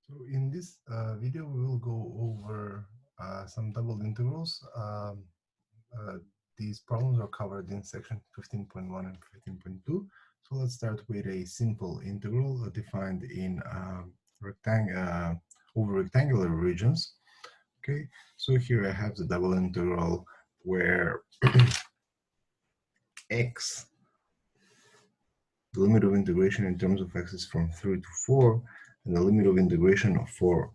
So in this video, we will go over some double integrals. These problems are covered in section 15.1 and 15.2. So let's start with a simple integral defined in over rectangular regions. Okay, so here I have the double integral where x, the limit of integration in terms of x is from 3 to 4, and the limit of integration for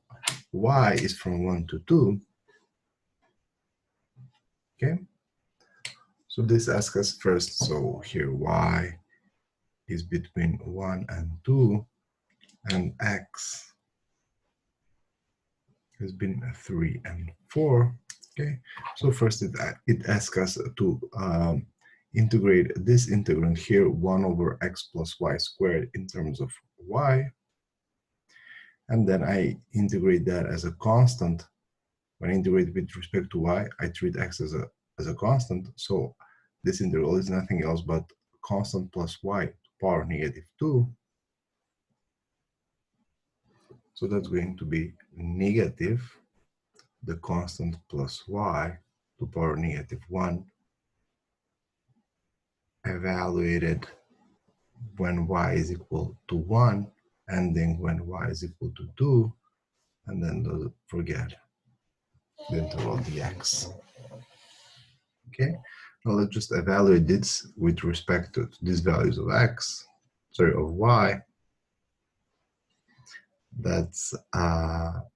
y is from 1 to 2. Okay, so this asks us first, so here y is between 1 and 2, and x has been 3 and 4. Okay, so first it asks us to integrate this integrand here, 1 over x plus y squared, in terms of y, and then I integrate that as a constant. When I integrate with respect to y, I treat x as a constant, so this integral is nothing else but constant plus y to power negative 2. So that's going to be negative the constant plus y to power negative 1, evaluated when y is equal to 1, ending when y is equal to 2, and then don't forget the interval dx. Okay, now let's just evaluate this with respect to these values of x, sorry, of y. That's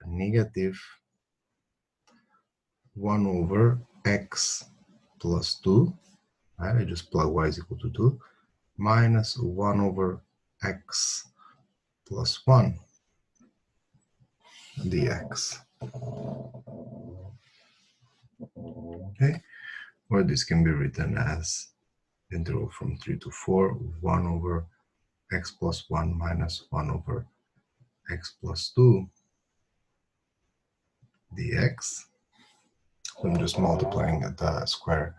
negative 1 over x plus 2, right? I just plug y is equal to 2, minus 1 over x plus 1 dx. Okay, or this can be written as integral from 3 to 4, 1 over x plus 1 minus 1 over x plus 2 dx. So I'm just multiplying the square.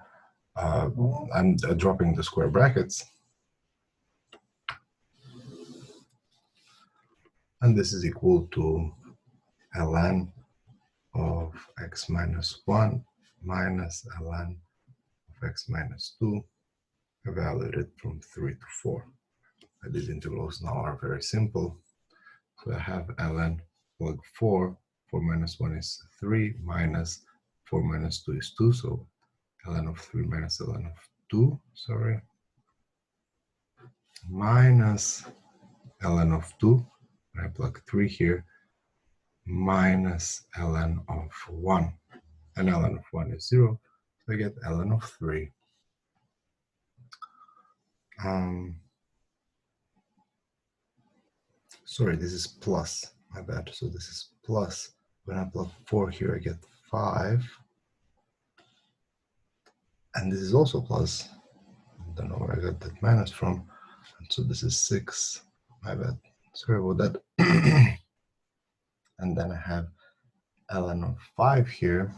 I'm dropping the square brackets. And this is equal to ln of x minus 1 minus ln of x minus 2, evaluated from 3 to 4. These integrals now are very simple. So I have ln log 4, 4 minus 1 is 3, minus 4 minus 2 is 2, so ln of 3 minus ln of 2, sorry, minus ln of 2, and I plug 3 here, minus ln of 1, and ln of 1 is 0, so I get ln of 3. Sorry, this is plus, my bad, so this is plus. When I plug 4 here, I get 5, and this is also plus. I don't know where I got that minus from, and so this is 6, my bad, sorry about that. And then I have ln of 5 here,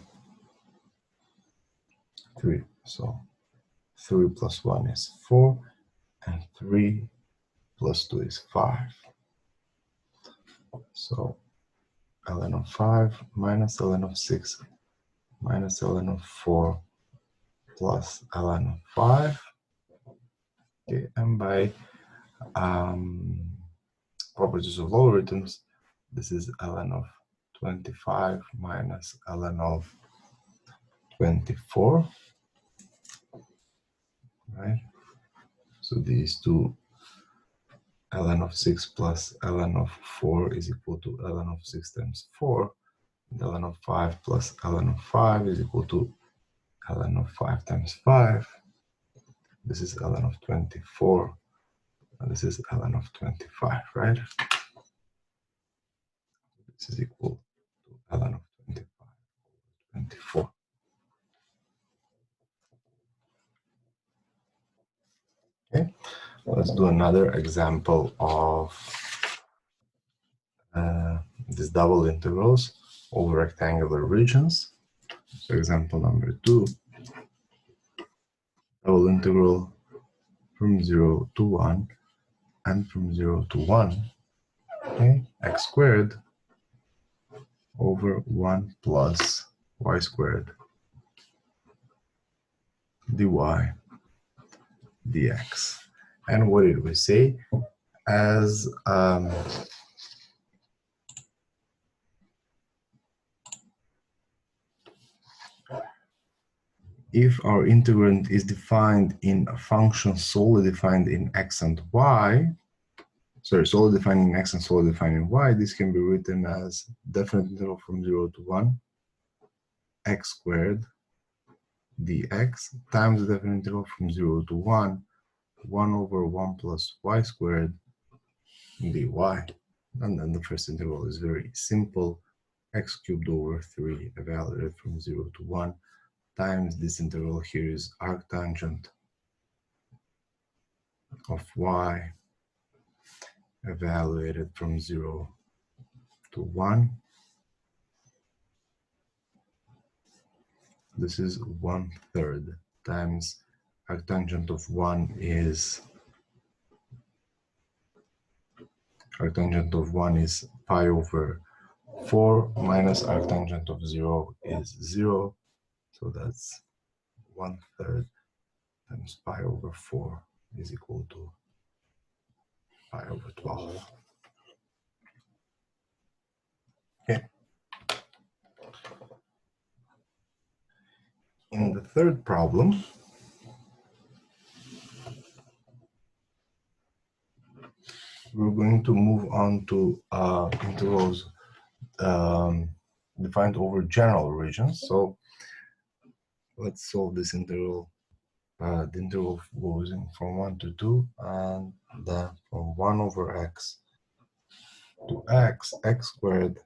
3, so 3 plus 1 is 4, and 3 plus 2 is 5. So ln of 5 minus ln of 6 minus ln of 4 plus ln of 5. Okay, and by properties of logarithms, this is ln of 25 minus ln of 24, right? So these two, ln of 6 plus ln of 4 is equal to ln of 6 times 4, and ln of 5 plus ln of 5 is equal to ln of 5 times 5. This is ln of 24, and this is ln of 25, right? This is equal to ln of 25 over 24. Okay, let's do another example of these double integrals over rectangular regions. So example number 2, double integral from 0 to 1 and from 0 to 1, okay, x squared over 1 plus y squared dy dx. And what did we say? As if our integrand is defined in a function solely defined in x and y, solely defined in x and solely defined in y, this can be written as definite interval from 0 to 1, x squared dx times the definite interval from 0 to 1, 1 over 1 plus y squared dy. And then the first interval is very simple, x cubed over 3 evaluated from 0 to 1 times this interval here is arctangent of y evaluated from 0 to 1. This is 1/3 times arctangent of 1 is pi over 4 minus arctangent of 0 is 0. So that's 1/3 times pi over 4 is equal to pi over 12. Okay. In the third problem, we're going to move on to intervals defined over general regions. So let's solve this interval. The interval goes in from 1 to 2, and then from 1 over x to x squared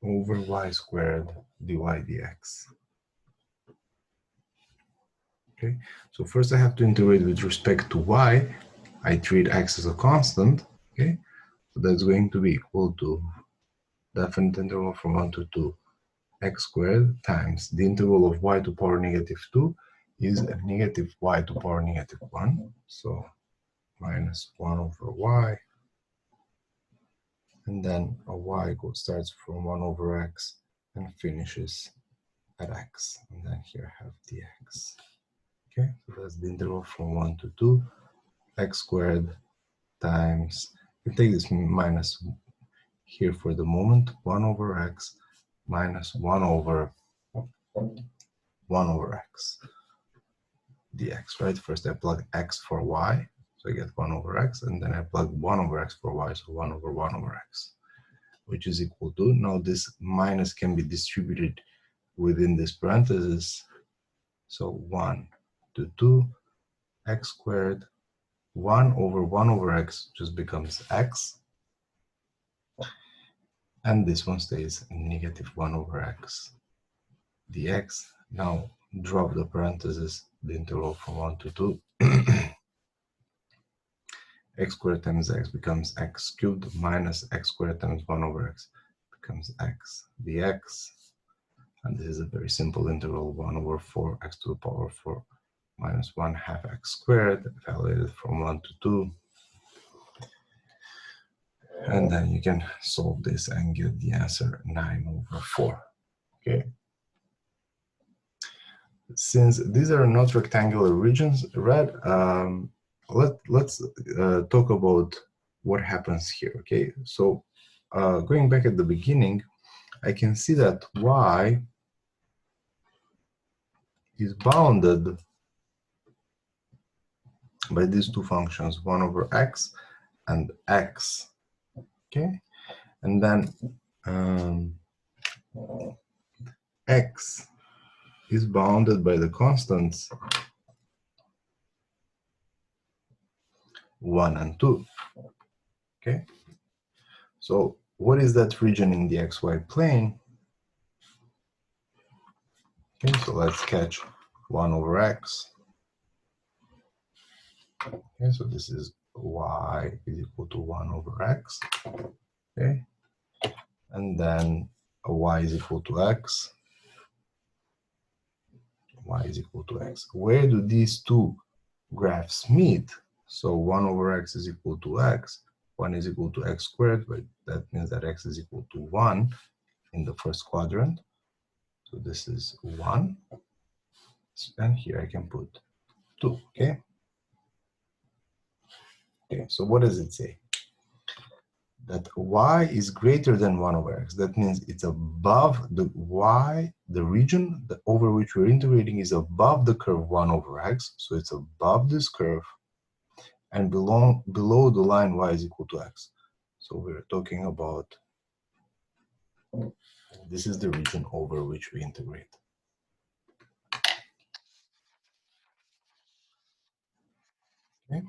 over y squared dy dx. Okay, so first I have to integrate with respect to y. I treat x as a constant. Okay, so that's going to be equal to definite interval from 1 to 2 x squared times the interval of y to power -2 is negative y to power -1. So minus 1 over y. And then a y starts from 1 over x and finishes at x. And then here I have dx. Okay, so that's the interval from 1 to 2, x squared times, you take this minus here for the moment, 1 over x minus 1 over x dx, right? First I plug x for y, so I get 1 over x, and then I plug 1 over x for y, so 1 over x, which is equal to, now this minus can be distributed within this parenthesis, so 1 to 2, x squared, 1 over x just becomes x, and this one stays negative 1 over x dx. Now drop the parenthesis, the interval from 1 to 2. X squared times x becomes x cubed minus x squared times 1 over x becomes x dx. And this is a very simple interval, 1 over 4 x to the power 4 minus 1/2 x squared, evaluated from 1 to 2. And then you can solve this and get the answer 9 over 4. Okay. Since these are not rectangular regions, red, let's talk about what happens here. Okay, so going back at the beginning, I can see that y is bounded by these two functions, 1 over x and x. Okay, and then x is bounded by the constants 1 and 2. Okay, so what is that region in the xy plane? Okay, so let's catch 1 over x. Okay, so this is y is equal to 1 over x. Okay, and then y is equal to x. Y is equal to x. Where do these two graphs meet? So 1 over x is equal to x. 1 is equal to x squared, but that means that x is equal to 1 in the first quadrant. So this is 1, and here I can put 2, okay? Okay, so what does it say? That y is greater than 1 over x. That means it's above the y, the region over which we're integrating is above the curve 1 over x. So it's above this curve and below the line y is equal to x. So we're talking about, this is the region over which we integrate. Okay.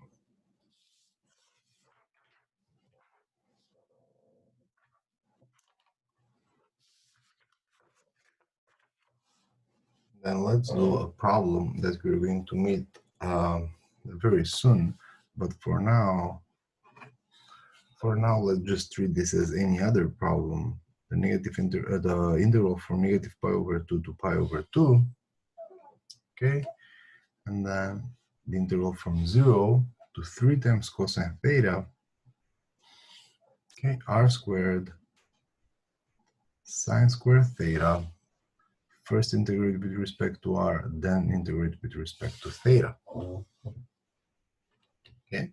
Then let's do a problem that we're going to meet very soon. But for now, let's just treat this as any other problem. The the integral from negative pi over 2 to pi over 2. Okay, and then the integral from 0 to 3 times cosine theta. Okay, r squared sine squared theta. First integrate with respect to r, then integrate with respect to theta. Okay.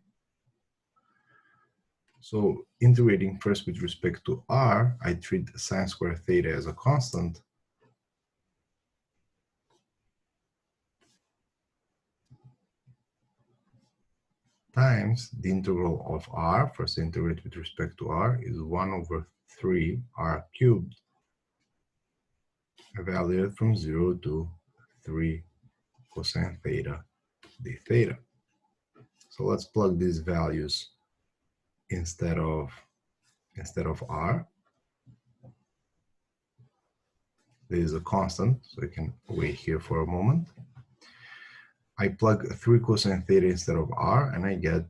So integrating first with respect to r, I treat sine squared theta as a constant. Times the integral of r, first integrate with respect to r, is 1 over 3 r cubed, evaluated from 0 to 3 cosine theta d theta. So let's plug these values instead of r. There is a constant, so I can wait here for a moment. I plug 3 cosine theta instead of r, and I get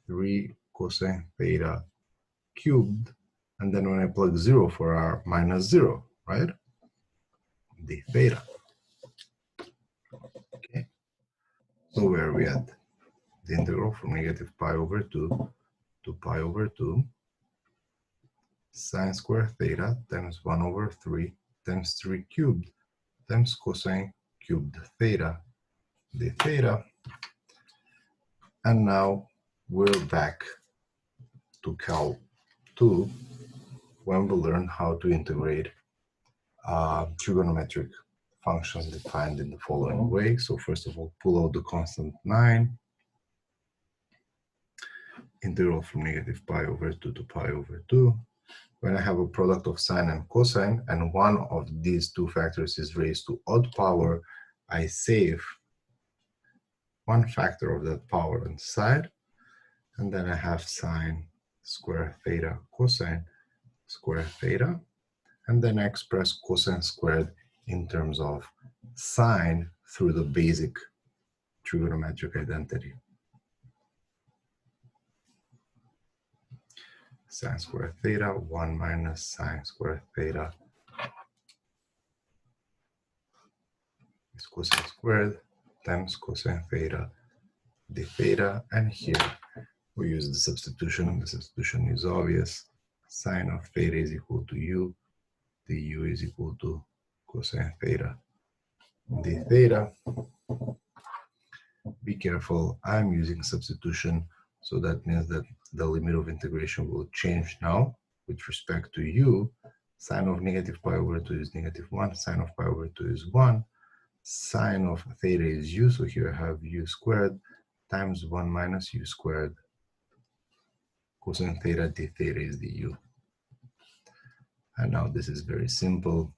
3 cosine theta cubed. And then when I plug 0 for r, minus 0, right? D theta. Okay. So where are we at? The integral from negative pi over 2 to pi over 2 sine squared theta times 1 over 3 times 3 cubed times cosine cubed theta d theta. And now we're back to Cal 2 when we learn how to integrate trigonometric functions defined in the following way. So first of all, pull out the constant 9, integral from negative pi over 2 to pi over 2. When I have a product of sine and cosine, and one of these two factors is raised to odd power, I save one factor of that power on the side, and then I have sine square theta cosine square theta, and then I express cosine squared in terms of sine through the basic trigonometric identity. Sine squared theta, 1 minus sine squared theta is cosine squared times cosine theta d theta, and here we use the substitution. The substitution is obvious. Sine of theta is equal to u, du is equal to cosine theta d theta. Be careful, I'm using substitution, so that means that the limit of integration will change now with respect to u. Sine of negative pi over 2 is negative 1, sine of pi over 2 is 1, sine of theta is u, so here I have u squared times 1 minus u squared. Cosine theta d theta is du. And now this is very simple.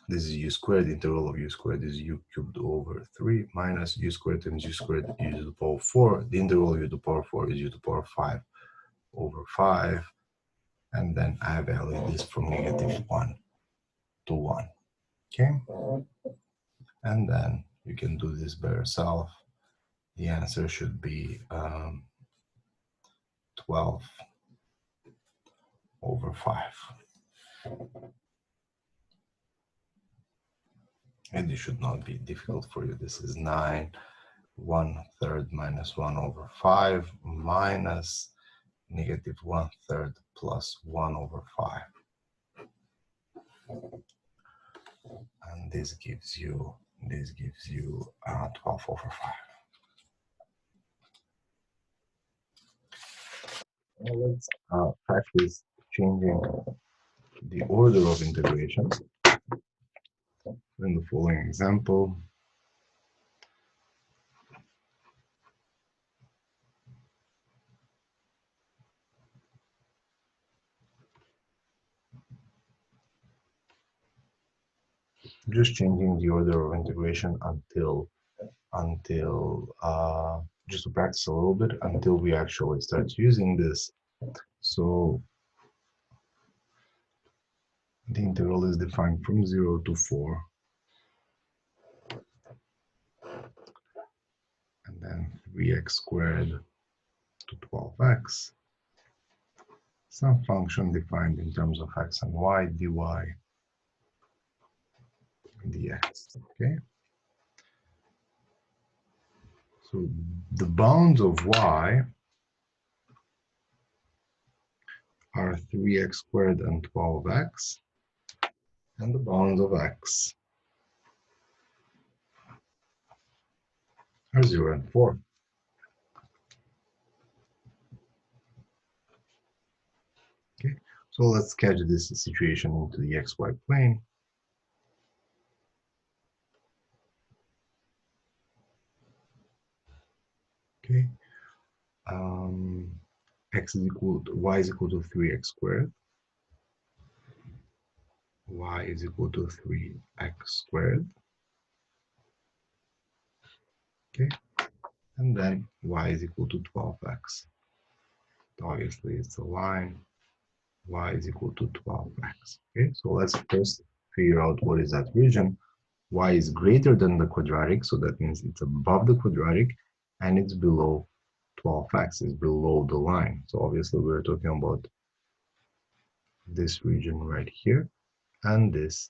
This is u squared. The integral of u squared is u cubed over 3 minus u squared times u squared u to the power 4. The integral of u to the power 4 is u to the power 5 over 5. And then I evaluate this from negative 1 to 1. Okay? And then you can do this by yourself. The answer should be 12 over 5. And this should not be difficult for you. This is 9, 1/3 minus 1 over 5 minus negative 1/3 plus 1 over 5. And this gives you 12 over 5. Now let's practice changing the order of integration. In the following example, just changing the order of integration until just to practice a little bit until we actually start using this. So the integral is defined from 0 to 4, and then 3x squared to 12x, some function defined in terms of x and y, dy dx. Okay, so the bounds of y are 3x squared and 12x, and the bounds of x are 0 and 4. Okay, so let's sketch this situation into the xy plane. Okay, y is equal to 3x squared. Y is equal to 3x squared. Okay, and then y is equal to 12x. Obviously, it's a line. Y is equal to 12x. Okay, so let's first figure out what is that region. Y is greater than the quadratic, so that means it's above the quadratic, and it's below 12x, is below the line. So obviously, we're talking about this region right here, and this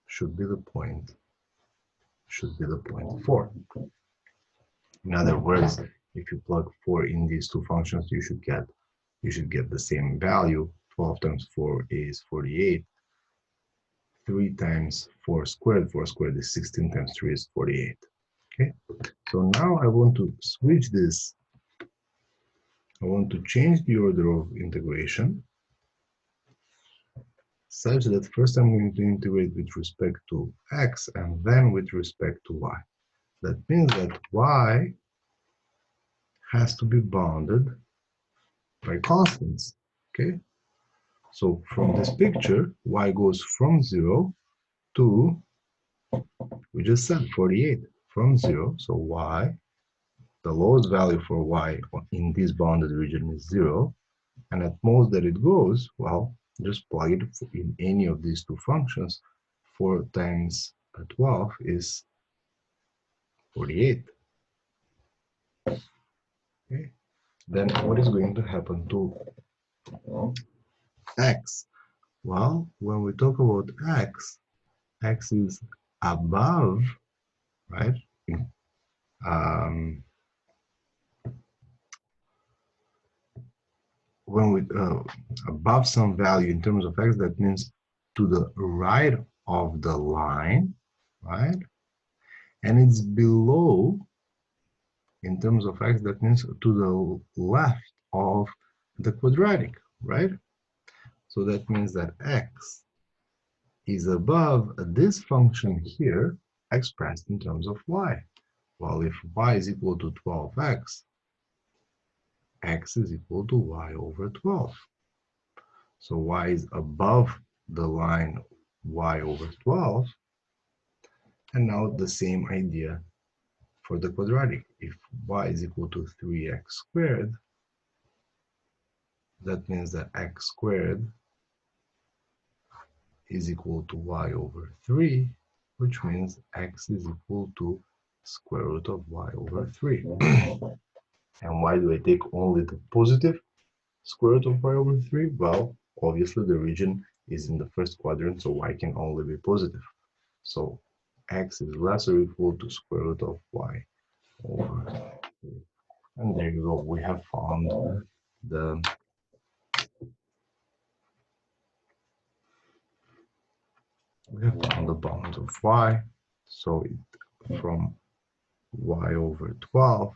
should be the point 4. In other words, if you plug 4 in these two functions, you should get the same value. 12 times 4 is 48. 3 times 4 squared is 16 times 3 is 48. Okay, so now I want to switch this. I want to change the order of integration such that first I'm going to integrate with respect to x and then with respect to y. That means that y has to be bounded by constants. Okay, so from this picture, y goes from 0 to, we just said 48, from 0. So y, the lowest value for y in this bounded region is 0. And at most that it goes, well, just plug it in any of these two functions. 4 times 12 is 48. Okay. Then what is going to happen to x? Well, when we talk about x is above, right? When we above some value in terms of x, that means to the right of the line, right? And it's below in terms of x, that means to the left of the quadratic, right? So that means that x is above this function here expressed in terms of y. Well, if y is equal to 12x, x is equal to y over 12. So y is above the line y over 12. And now the same idea for the quadratic. If y is equal to 3x squared, that means that x squared is equal to y over 3, which means x is equal to square root of y over 3. And why do I take only the positive square root of y over 3? Well, obviously the region is in the first quadrant, so y can only be positive. So x is less or equal to square root of y over 3. And there you go, we have found the bounds of y. So it from y over 12,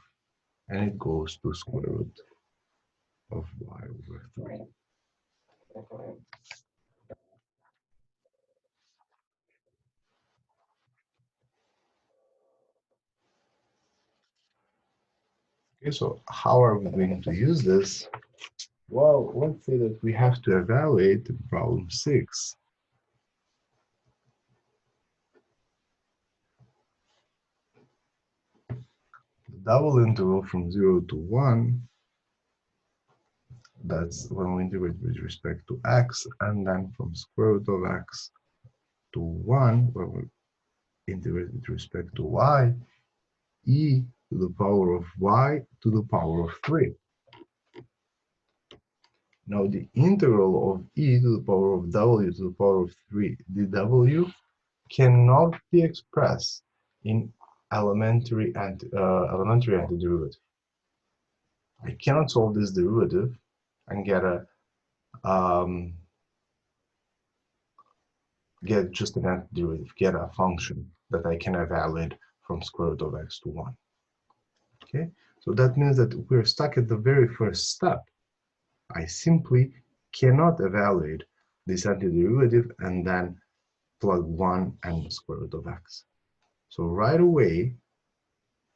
and it goes to square root of y over 3. Okay, so how are we going to use this? Well, let's say that we have to evaluate problem 6. The double integral from 0 to 1, that's when we integrate with respect to x, and then from square root of x to 1, when we integrate with respect to y, e to the power of y to the power of 3. Now the integral of e to the power of w to the power of 3 dw cannot be expressed in elementary antiderivative. I cannot solve this derivative and get just an antiderivative, get a function that I can evaluate from square root of x to 1. Okay, so that means that we're stuck at the very first step. I simply cannot evaluate this antiderivative and then plug 1 and square root of x. So right away,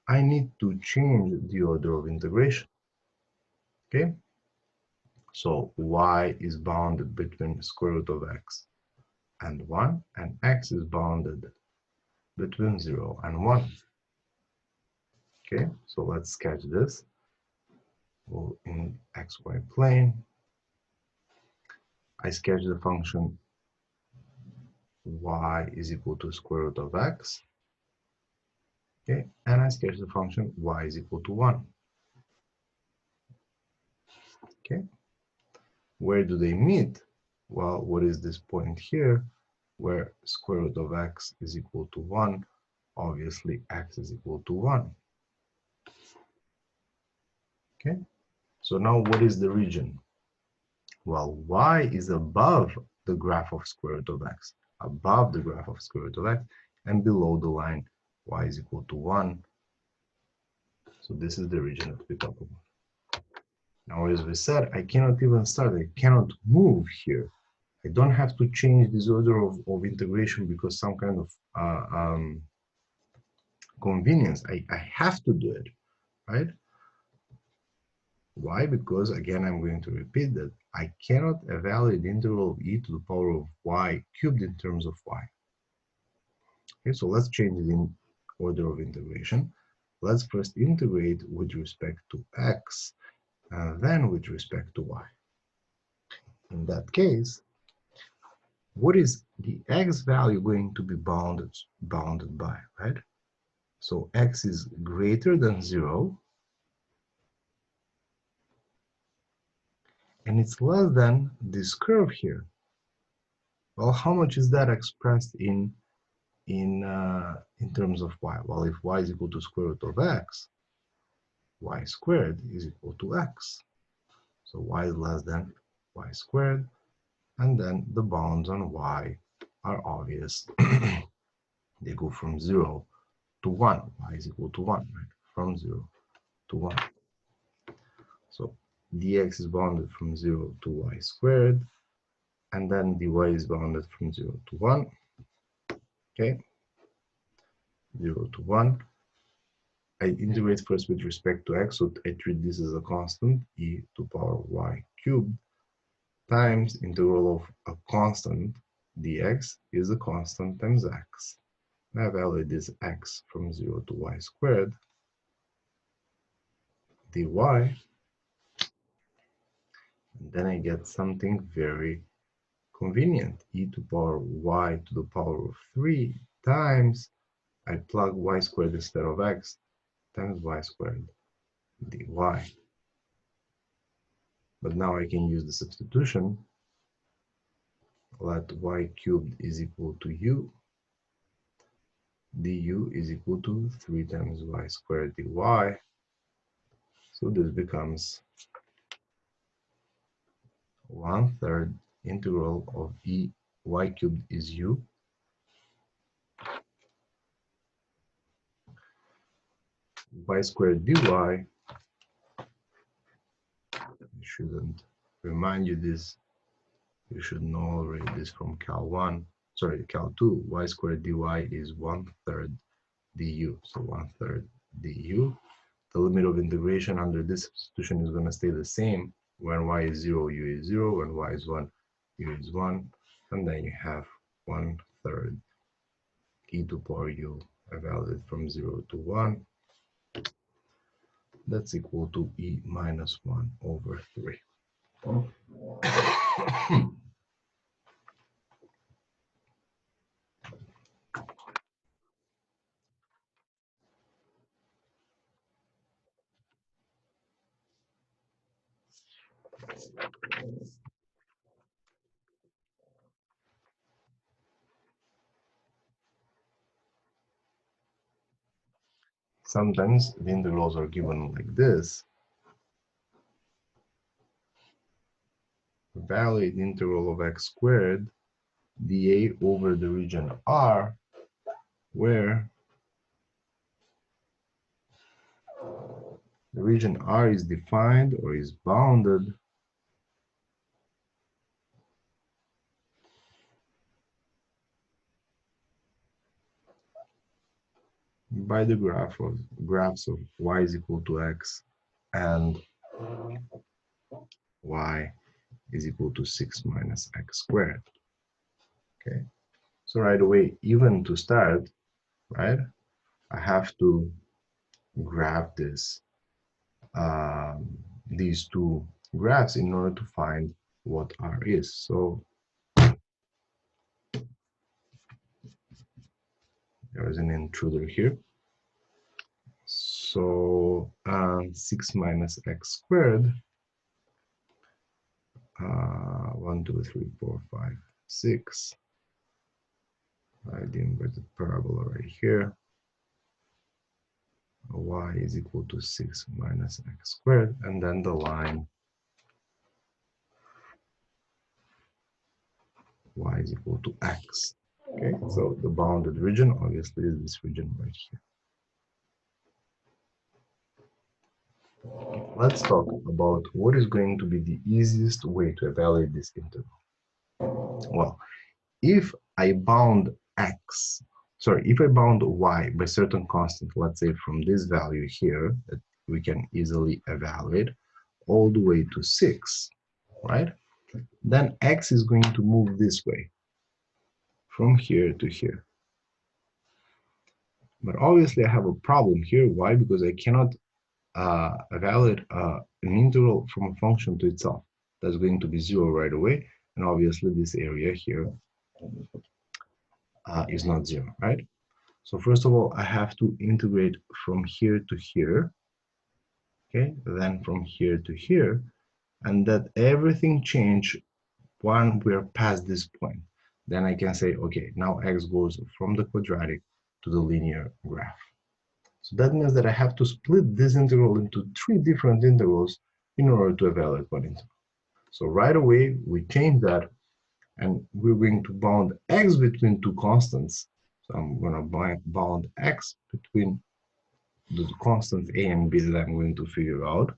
I need to change the order of integration. Okay, so y is bounded between square root of x and 1, and x is bounded between 0 and 1. Okay, so let's sketch this. Well, in xy plane, I sketch the function y is equal to square root of x. Okay, and I sketch the function y is equal to 1. Okay, where do they meet? Well, what is this point here where square root of x is equal to 1? Obviously, x is equal to 1. Okay, so now what is the region? Well, y is above the graph of square root of x, above the graph of square root of x, and below the line y is equal to 1. So this is the region that we talk about. Now, as we said, I cannot even start, I cannot move here. I don't have to change this order of integration because some kind of convenience. I have to do it, right? Why? Because again, I'm going to repeat that I cannot evaluate the integral of e to the power of y cubed in terms of y. Okay, so let's change it in order of integration. Let's first integrate with respect to x and then with respect to y. In that case, what is the x value going to be bounded by, right? So x is greater than 0, and it's less than this curve here. Well, how much is that expressed in terms of y? Well, if y is equal to square root of x, y squared is equal to x. So y is less than y squared, and then the bounds on y are obvious. They go from 0 to 1. Y is equal to 1, right? From 0 to 1. So dx is bounded from 0 to y squared, and then dy is bounded from 0 to 1. Okay, 0 to 1. I integrate first with respect to x, so I treat this as a constant, e to power y cubed, times integral of a constant, dx is a constant times x. And I evaluate this x from 0 to y squared, dy, and then I get something very convenient, e to power y to the power of 3 times, I plug y squared instead of x, times y squared dy. But now I can use the substitution. Let y cubed is equal to u, du is equal to 3 times y squared dy. So this becomes 1/3 integral of y cubed is u, y squared dy, I shouldn't remind you this, you should know already this from Cal 1, sorry, Cal 2, y squared dy is 1/3 du, so 1/3 du. The limit of integration under this substitution is going to stay the same. When y is 0, u is 0. When y is 1, u is 1. And then you have 1/3 e to power u evaluated from 0 to 1. That's equal to e minus 1 over 3. Sometimes the integrals are given like this. Evaluate the integral of x squared dA over the region R, where the region R is defined or is bounded by the graphs of y is equal to x and y is equal to 6 minus x squared. Okay, so right away, even to start, right, I have to graph this, these two graphs in order to find what R is. So there is an intruder here. So 6 minus x squared, 1, 2, 3, 4, 5, 6. I the inverted parabola right here. Y is equal to 6 minus x squared, and then the line y is equal to x. Okay, so the bounded region obviously is this region right here. Let's talk about what is going to be the easiest way to evaluate this interval. Well, if I bound x, if I bound y by certain constant, let's say from this value here that we can easily evaluate all the way to 6, right? Then x is going to move this way from here to here. But obviously I have a problem here. Why? Because I cannot evaluate an integral from a function to itself. That's going to be 0 right away. And obviously this area here is not 0, right? So first of all, I have to integrate from here to here, okay? Then from here to here, and that everything change when we're past this point. Then I can say, okay, now x goes from the quadratic to the linear graph. So that means that I have to split this integral into 3 different integrals in order to evaluate one integral. So right away, we change that, and we're going to bound x between two constants. So I'm going to bound x between the constants a and b that I'm going to figure out,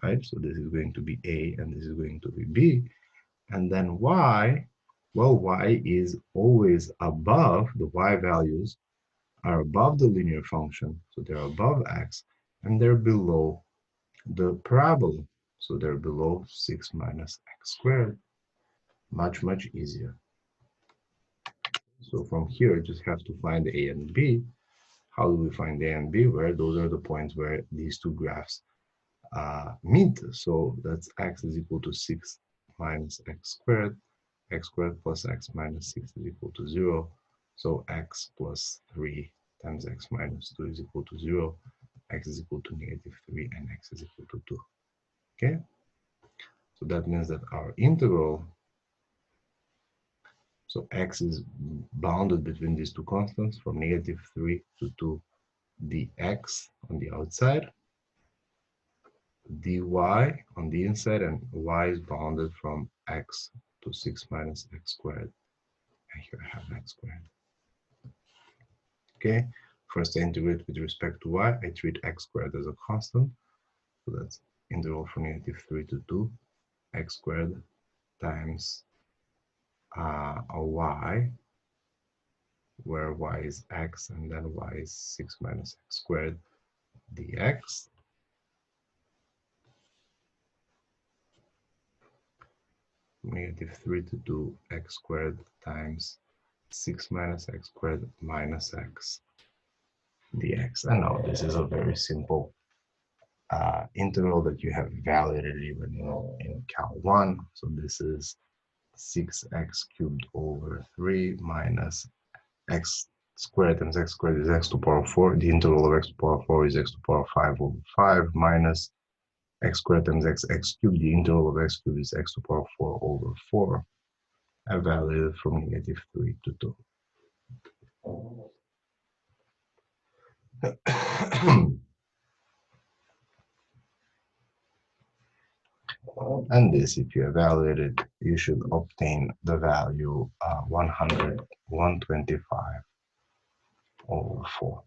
right? So this is going to be a, and this is going to be b. And then y, well, y is always above, the y values are above the linear function, so they're above x, and they're below the parabola, so they're below 6 minus x squared. Much, much easier. So from here, I just have to find a and b. How do we find a and b? Where those are the points where these two graphs meet. So that's x is equal to 6 minus x squared plus x minus 6 is equal to 0. So x plus 3 times x minus 2 is equal to 0. X is equal to -3 and x is equal to 2. Okay? So that means that our integral, so x is bounded between these two constants from -3 to 2 dx on the outside, dy on the inside, and y is bounded from x to 6 minus x squared. And here I have x squared. Okay, first I integrate with respect to y, I treat x squared as a constant. So that's integral from -3 to 2, x squared times a y, where y is x, and then y is 6 minus x squared dx. -3 to 2 x squared times 6 minus x squared minus x dx. And now this is a very simple integral that you have evaluated even in Cal 1. So this is 6x cubed over 3 minus x squared times x squared is x to the power 4. The integral of x to the power 4 is x to the power 5 over 5 minus x squared times x cubed. The integral of x cubed is x to the power 4 over 4. Evaluated from -3 to 2. And this, if you evaluate it, you should obtain the value 125 over 4.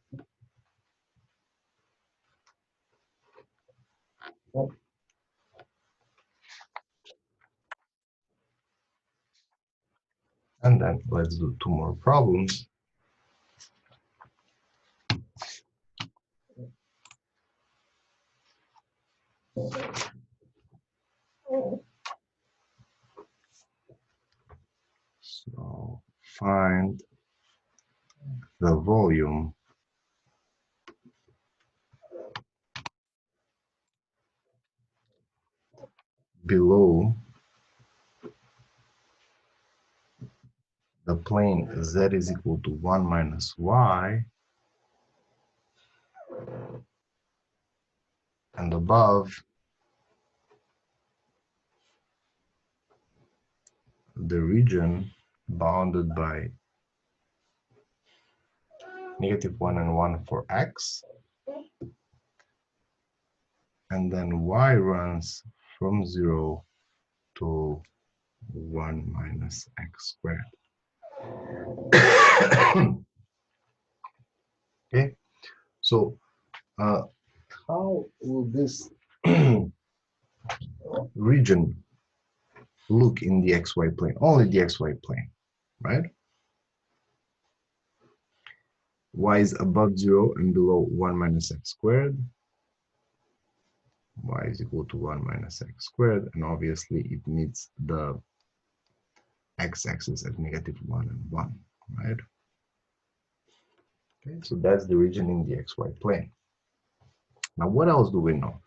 And then let's do 2 more problems. So find the volume below the plane z is equal to 1 minus y and above the region bounded by -1 and 1 for x, and then y runs from 0 to 1 minus x squared. Okay, so how will this region look in the xy plane? Only the xy plane, right? Y is above 0 and below 1 minus x squared. Y is equal to 1 minus x squared, and obviously it meets the x-axis at -1 and 1, right? Okay, so that's the region in the xy plane. Now, what else do we know?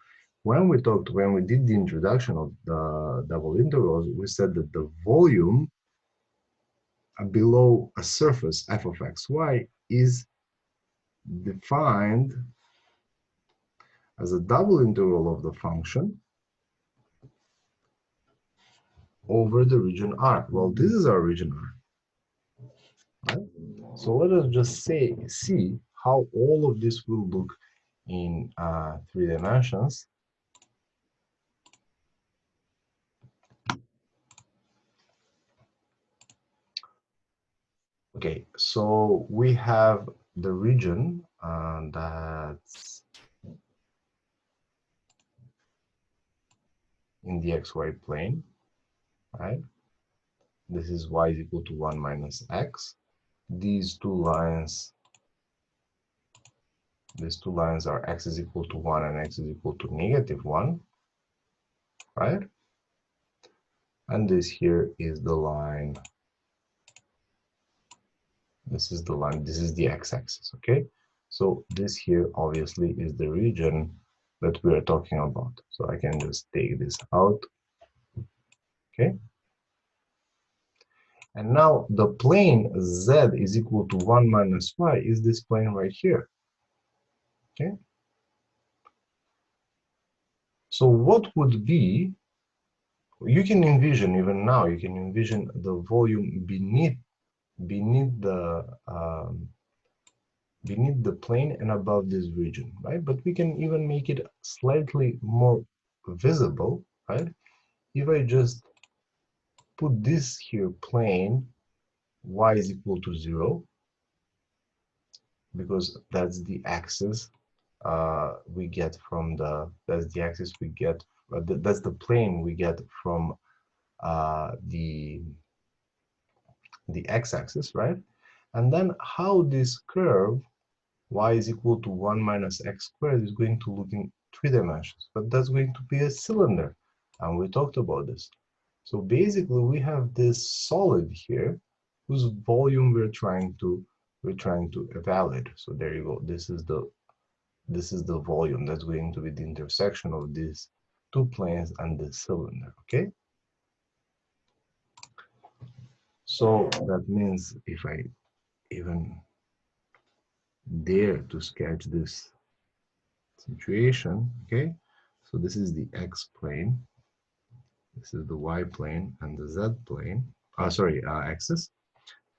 When we did the introduction of the double integrals, we said that the volume below a surface f of xy is defined as a double integral of the function over the region R. Well, this is our region R, right? So let us just see how all of this will look in 3 dimensions. Okay, so we have the region that's in the xy plane, right? This is y is equal to 1 minus x. These two lines are x is equal to 1 and x is equal to -1, right? And this here is the line. This is the line, this is the x-axis, okay? So this here obviously is the region that we are talking about. So I can just take this out, okay? And now the plane z is equal to 1 minus y is this plane right here, okay? So what would be, you can envision, even now, you can envision the volume beneath the plane and above this region, right? But we can even make it slightly more visible, right? If I just put this here plane, y is equal to 0, because that's the axis we get from that's the axis we get, that's the plane we get from the x-axis, right? And then how this curve y is equal to 1 minus x squared is going to look in 3 dimensions, but that's going to be a cylinder, and we talked about this. So basically we have this solid here whose volume we're trying to evaluate. So there you go. This is the volume that's going to be the intersection of these two planes and this cylinder. Okay, so that means if I even dare to sketch this situation, okay, so this is the x plane, this is the y plane, and the z plane, axis.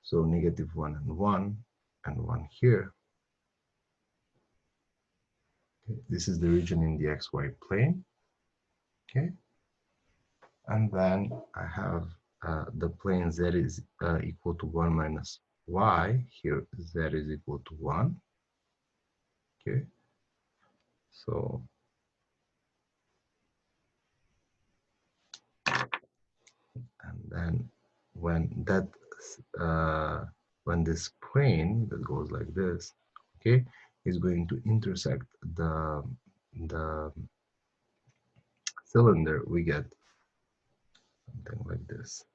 So negative 1 and 1 here. Okay. This is the region in the xy plane. Okay, and then I have the plane z is equal to 1 minus y. Here z is equal to 1. Okay, so and then when that when this plane that goes like this, okay, is going to intersect the cylinder, we get something like this.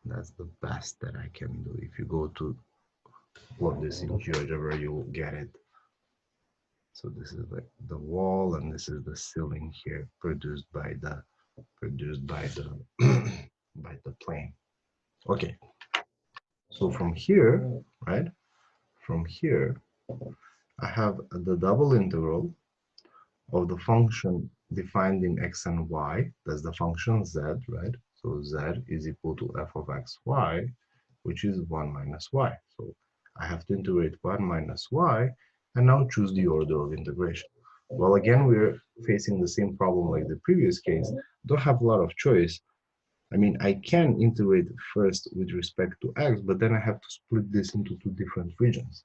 That's the best that I can do. If you go to plot this in GeoGebra, you will get it. So this is like the wall, and this is the ceiling here produced by the by the plane. Okay, so from here, right, from here I have the double integral of the function defined in x and y. That's the function z, right? So z is equal to f of x y, which is 1 minus y. So I have to integrate 1 minus y and now choose the order of integration. Well, again, we're facing the same problem like the previous case. Don't have a lot of choice. I mean, I can integrate first with respect to x, but then I have to split this into two different regions.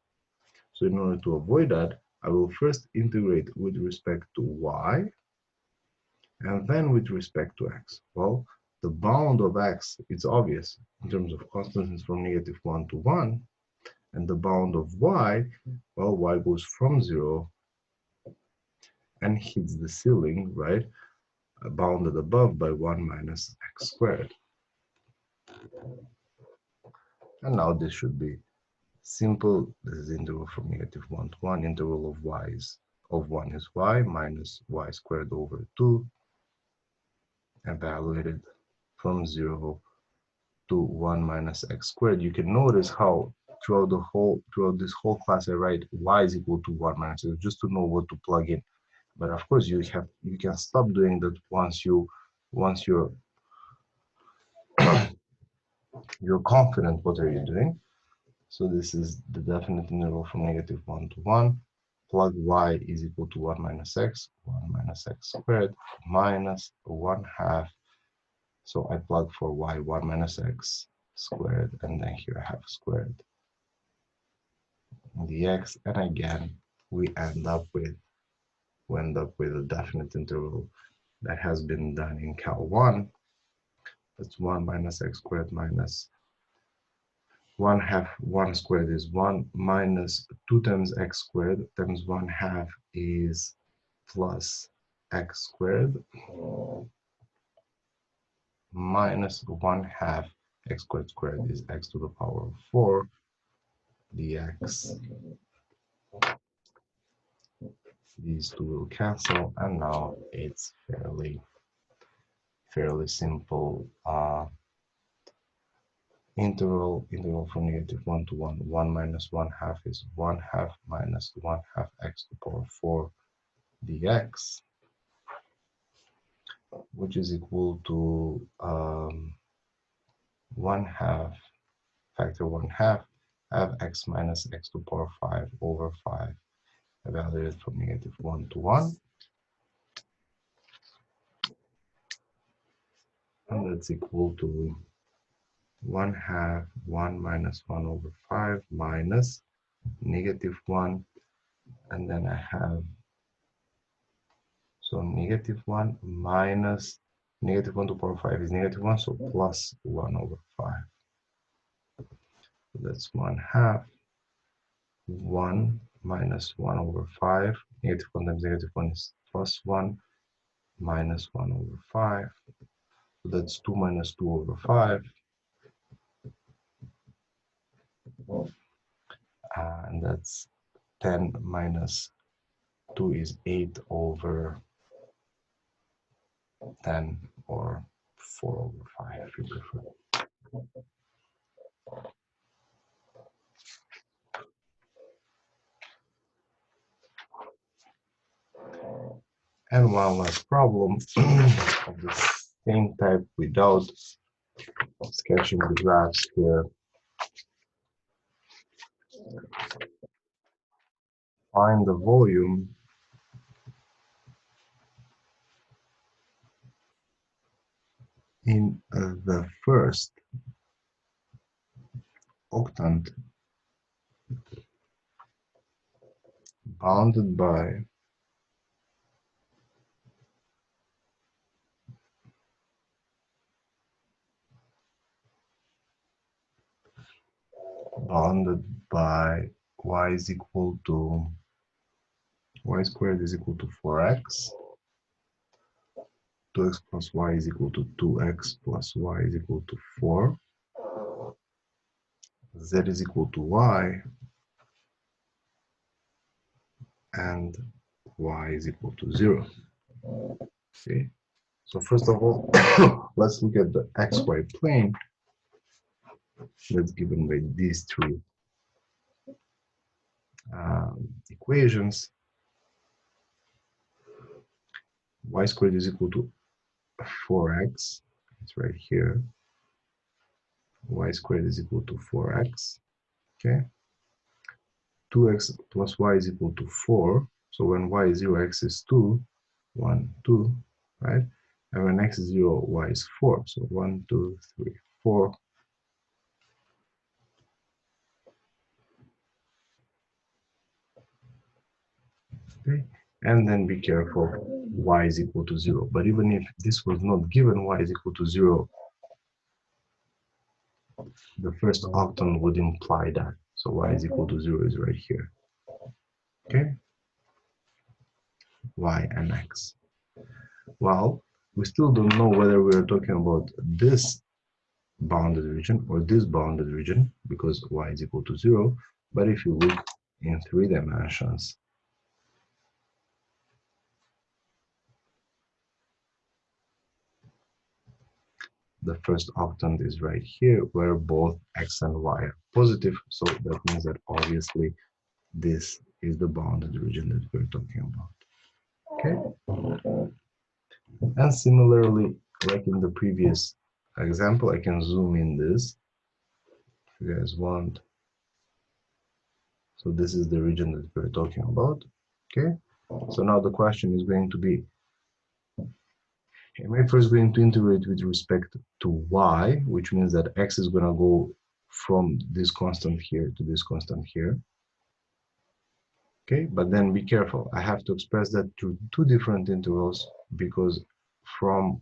So in order to avoid that, I will first integrate with respect to y and then with respect to x. Well, the bound of x is obvious in terms of constants from negative 1 to 1, and the bound of y, well, y goes from 0 and hits the ceiling, right, bounded above by 1 minus x squared. And now this should be simple. This is integral from negative 1 to 1. Integral of y of 1 is y minus y squared over 2, evaluated from 0 to 1 minus x squared. You can notice how throughout this whole class I write y is equal to 1 minus x just to know what to plug in. But of course you can stop doing that once you're you're confident what are you doing. So this is the definite integral from negative 1 to 1. Plug y is equal to 1 minus x, 1 minus x squared minus 1/2. So I plug for y 1 minus x squared, and then here I have squared the x, and again we end up with a definite integral that has been done in Cal 1. That's 1 minus x squared minus 1/2. 1 squared is 1 minus 2 times x squared times 1/2 is plus x squared minus 1/2 x squared is x to the power of 4 dx. These two will cancel, and now it's fairly simple integral from negative 1 to 1. 1 minus 1/2 is 1/2 minus 1/2 x to the power of 4 dx, which is equal to 1/2 factor 1/2 I have x minus x to the power 5 over 5 evaluated from -1 to 1. And that's equal to 1/2 1 minus 1 over 5 minus -1. And then I have, so -1 minus -1 to the power 5 is -1, so plus 1 over 5. So that's 1/2 1 minus 1 over 5. -1 times -1 is plus 1 minus 1 over 5. So that's 2 minus 2 over 5. And that's 10 minus 2 is 8 over 10, or 4 over 5 if you prefer. And one last problem of the same type without sketching the graphs here. Find the volume in the first octant bounded by y is equal to y squared is equal to 4x, 2x plus y is equal to 2x plus y is equal to 4, z is equal to y, and y is equal to 0. Okay, so first of all, let's look at the xy plane that's given by these three equations. Y squared is equal to 4x, it's right here. Y squared is equal to 4x, okay? 2x plus y is equal to 4, so when y is 0, x is 2, 1, 2, right? And when x is 0, y is 4, so 1, 2, 3, 4. Okay, and then be careful, y is equal to 0. But even if this was not given, y is equal to 0, the first octant would imply that. So y is equal to 0 is right here. Okay, y and x. Well, we still don't know whether we're talking about this bounded region or this bounded region because y is equal to 0. But if you look in 3 dimensions, the first octant is right here where both x and y are positive. So that means that obviously this is the bounded region that we're talking about. Okay. And similarly, like in the previous example, I can zoom in this if you guys want. So this is the region that we're talking about. Okay. So now the question is going to be, am I first going to integrate with respect to y, which means that x is going to go from this constant here to this constant here. Okay, but then be careful. I have to express that through 2 different intervals because from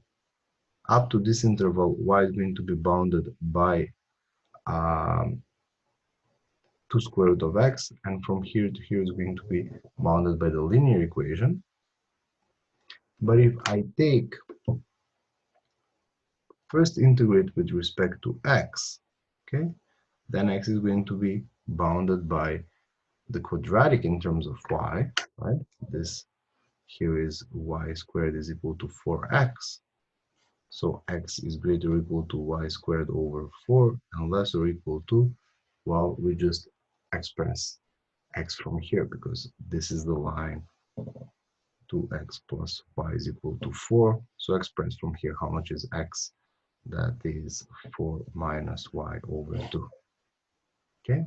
up to this interval, y is going to be bounded by 2 square root of x, and from here to here is going to be bounded by the linear equation. But if I take first integrate with respect to x, okay, then x is going to be bounded by the quadratic in terms of y, right? This here is y squared is equal to 4x. So x is greater or equal to y squared over 4 and less or equal to, well, we just express x from here because this is the line 2x plus y is equal to 4. So express from here how much is x? That is 4 minus y over 2. Okay.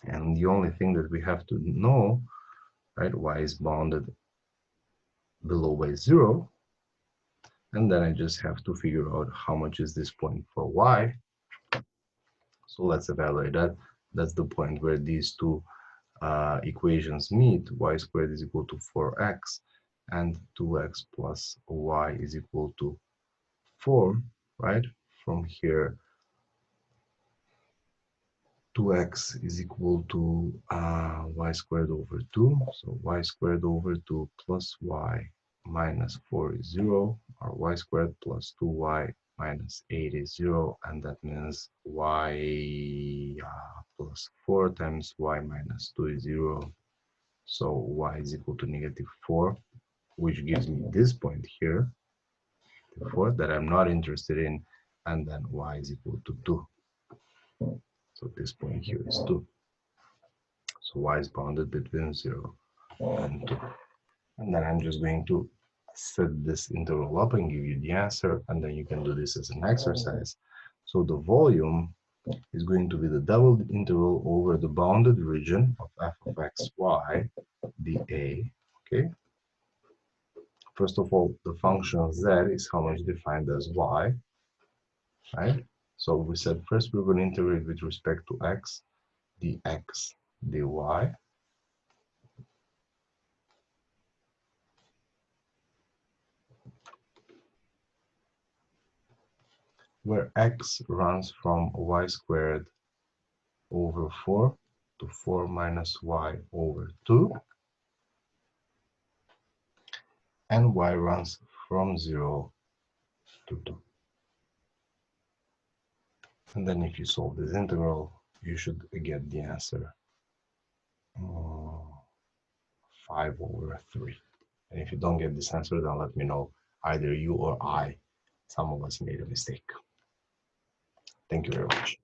And the only thing that we have to know, right, y is bounded below by 0. And then I just have to figure out how much is this point for y. So let's evaluate that. That's the point where these two equations meet. Y squared is equal to 4x, and 2x plus y is equal to 4, right? From here, 2x is equal to y squared over 2. So y squared over 2 plus y minus 4 is 0, or y squared plus 2y minus 8 is 0, and that means y plus 4 times y minus 2 is 0. So y is equal to -4, which gives me this point here, the 4 that I'm not interested in, and then y is equal to 2. So this point here is 2. So y is bounded between 0 and 2. And then I'm just going to set this interval up and give you the answer, and then you can do this as an exercise. So the volume is going to be the doubled interval over the bounded region of f of x, y, dA, okay? First of all, the function z is how much defined as y, right? So we said first we're going to integrate with respect to x, dx, dy, where x runs from y squared over 4 to 4 minus y over 2, and y runs from 0 to 2. And then if you solve this integral, you should get the answer 5 over 3. And if you don't get this answer, then let me know. Either you or I, some of us made a mistake. Thank you very much.